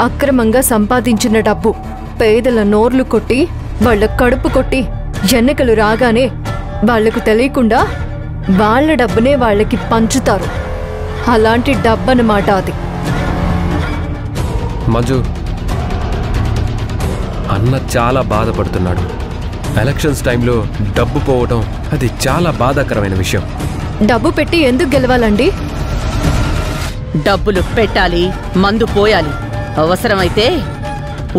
అక్రమంగా సంపాదించిన డబ్బు పేదల నోర్లు కొట్టి వాళ్ళ కడుపు కొట్టి ఎన్నికలు రాగానే వాళ్లకు తెలియకుండా వాళ్ళ డబ్బునే వాళ్ళకి పంచుతారు. అలాంటి డబ్బన్నమాట అది. మంజు, అన్న చాలా బాధపడుతున్నాడు. ఎలక్షన్స్ టైంలో డబ్బు పోవడం అది చాలా బాధాకరమైన విషయం. డబ్బు పెట్టి ఎందుకు గెలవాలండి? డబ్బులు పెట్టాలి, మందు పోయాలి, అవసరమైతే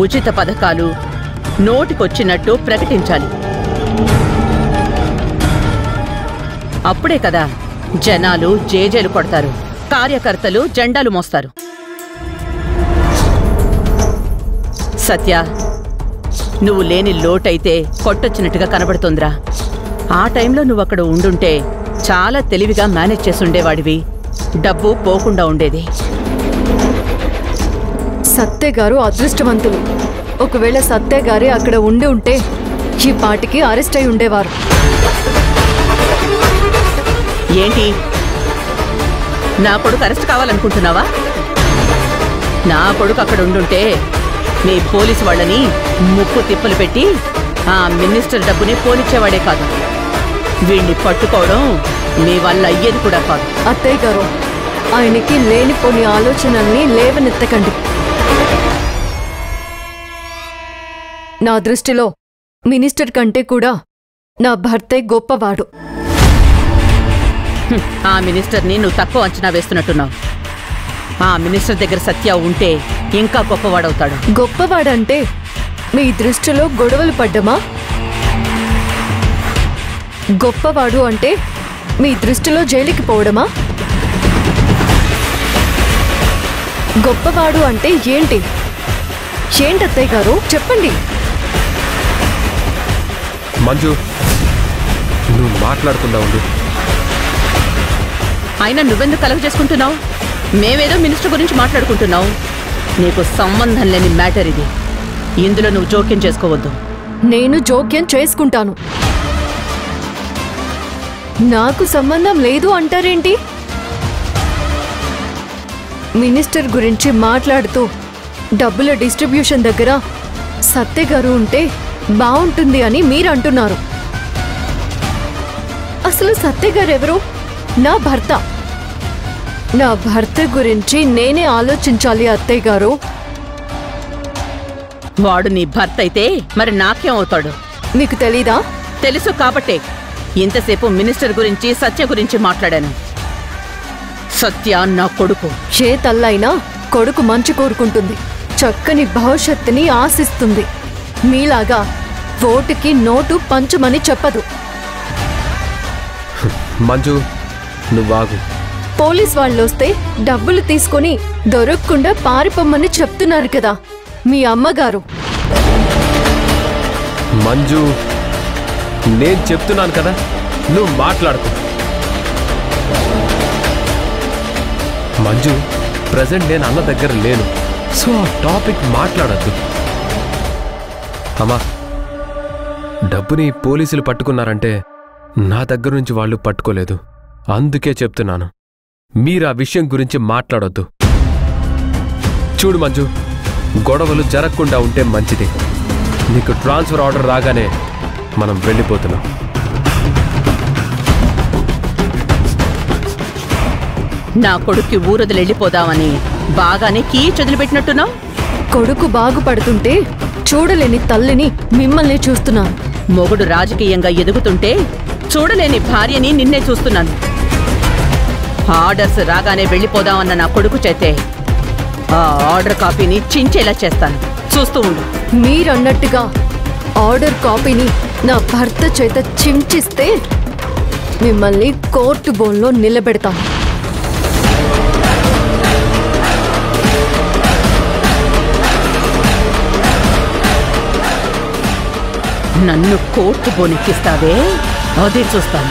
ఉచిత పథకాలు నోటికొచ్చినట్టు ప్రకటించాలి. అప్పుడే కదా జనాలు జేజేలు కొడతారు, కార్యకర్తలు జెండాలు మోస్తారు. సత్య, నువ్వు లేని లోటైతే కొట్టొచ్చినట్టుగా కనబడుతోందిరా. ఆ టైంలో నువ్వక్కడ ఉండుంటే చాలా తెలివిగా మేనేజ్ చేసుండేవాడివి. డబ్బు పోకుండా ఉండేది. సత్య గారు అదృష్టవంతులు. ఒకవేళ సత్య గారే అక్కడ ఉండి ఉంటే ఈ పాటికి అరెస్ట్ అయి ఉండేవారు. ఏంటి, నా కొడుకు అరెస్ట్ కావాలనుకుంటున్నావా? నా కొడుకు అక్కడ ఉండుంటే మీ పోలీసు వాళ్ళని ముక్కు తిప్పలు పెట్టి ఆ మినిస్టర్ డబ్బుని పోనిచ్చేవాడే కాదు. వీణ్ణి పట్టుకోవడం మీ వల్ల అయ్యేది కూడా కాదు. అత్తయ్య గారు, ఆయనకి లేనిపోని ఆలోచనల్ని లేవనెత్తకండి. నా దృష్టిలో మినిస్టర్ కంటే కూడా నా భర్తే గొప్పవాడు. ఆ మినిస్టర్ని నువ్వు తక్కువ అంచనా వేస్తున్నట్టున్నావు. ఆ మినిస్టర్ దగ్గర సత్య ఉంటే ఇంకా గొప్పవాడవుతాడు. గొప్పవాడంటే మీ దృష్టిలో గొడవలు పడ్డమా? గొప్పవాడు అంటే మీ దృష్టిలో జైలుకి పోవడమా? గొప్పవాడు అంటే ఏంటి? ఏంటత్తయ్య గారు చెప్పండి. మంజు, నువ్వు మాట్లాడకుండా ఉండు. అయినా నువ్వెందుకు కలగ చేసుకుంటున్నావు? మేమేదో మినిస్టర్ గురించి మాట్లాడుకుంటున్నావు. నీకు సంబంధం లేని మ్యాటర్ ఇది. ఇందులో నువ్వు జోక్యం చేసుకోవద్దు. నేను జోక్యం చేసుకుంటాను. నాకు సంబంధం లేదు అంటారేంటి? మినిస్టర్ గురించి మాట్లాడుతూ డబ్బుల డిస్ట్రిబ్యూషన్ దగ్గర సత్య గారు ఉంటే బాగుంటుంది అని మీరు అంటున్నారు. అసలు సత్య గారు ఎవరు? నా భర్త. నా భర్త గురించి నేనే ఆలోచించాలి అత్తయ్య గారు. వాడు నీ భర్త అయితే మరి నాకేం అవుతాడు? మీకు తెలీదా? తెలుసు కాబట్టే ఇంతసేపు మినిస్టర్ గురించి సత్య గురించి మాట్లాడాను. సత్య నా కొడుకు. ఏ తల్లైనా కొడుకు మంచి కోరుకుంటుంది, చక్కని భవిష్యత్తుని ఆశిస్తుంది. మీలాగా ఓటుకి నోటు పంచమని చెప్పదు. మంజు, నువ్వాగు. పోలీస్ వాళ్ళొస్తే డబ్బులు తీసుకుని దొరకకుండా పారిపోమ్మని చెప్తున్నారు కదా మీ అమ్మగారు. మంజు, నేను చెప్తున్నాను కదా, నువ్వు మాట్లాడుకో. మంజు, ప్రజెంట్ నేను అన్న దగ్గర లేను, సో ఆ టాపిక్ మాట్లాడద్దు. అమ్మా, డబ్బుని పోలీసులు పట్టుకున్నారంటే నా దగ్గర నుంచి వాళ్ళు పట్టుకోలేదు. అందుకే చెప్తున్నాను, మీరు ఆ విషయం గురించి మాట్లాడొద్దు. చూడు మంజు, గొడవలు జరగకుండా ఉంటే మంచిది. నీకు ట్రాన్స్ఫర్ ఆర్డర్ రాగానే మనం వెళ్ళిపోతున్నాం. నా కొడుక్కి ఊరొదిలెళ్ళిపోదామని బాగానే కీ చదిలిపెట్టినట్టున్నావు. కొడుకు బాగుపడుతుంటే చూడలేని తల్లిని మిమ్మల్ని చూస్తున్నాను. మొగుడు రాజకీయంగా ఎదుగుతుంటే చూడలేని భార్యని నిన్నే చూస్తున్నాను. ఆర్డర్స్ రాగానే వెళ్ళిపోదామన్న నా కొడుకు చేతే ఆ ఆర్డర్ కాపీని చించేలా చేస్తాను, చూస్తూ ఉండు. మీరన్నట్టుగా ఆర్డర్ కాపీని నా భర్త చేత చించిస్తే మిమ్మల్ని కోర్టు బోన్లో నిలబెడతాను. నన్ను కోర్టు బోనెక్కిస్తావే, అదే చూస్తాను.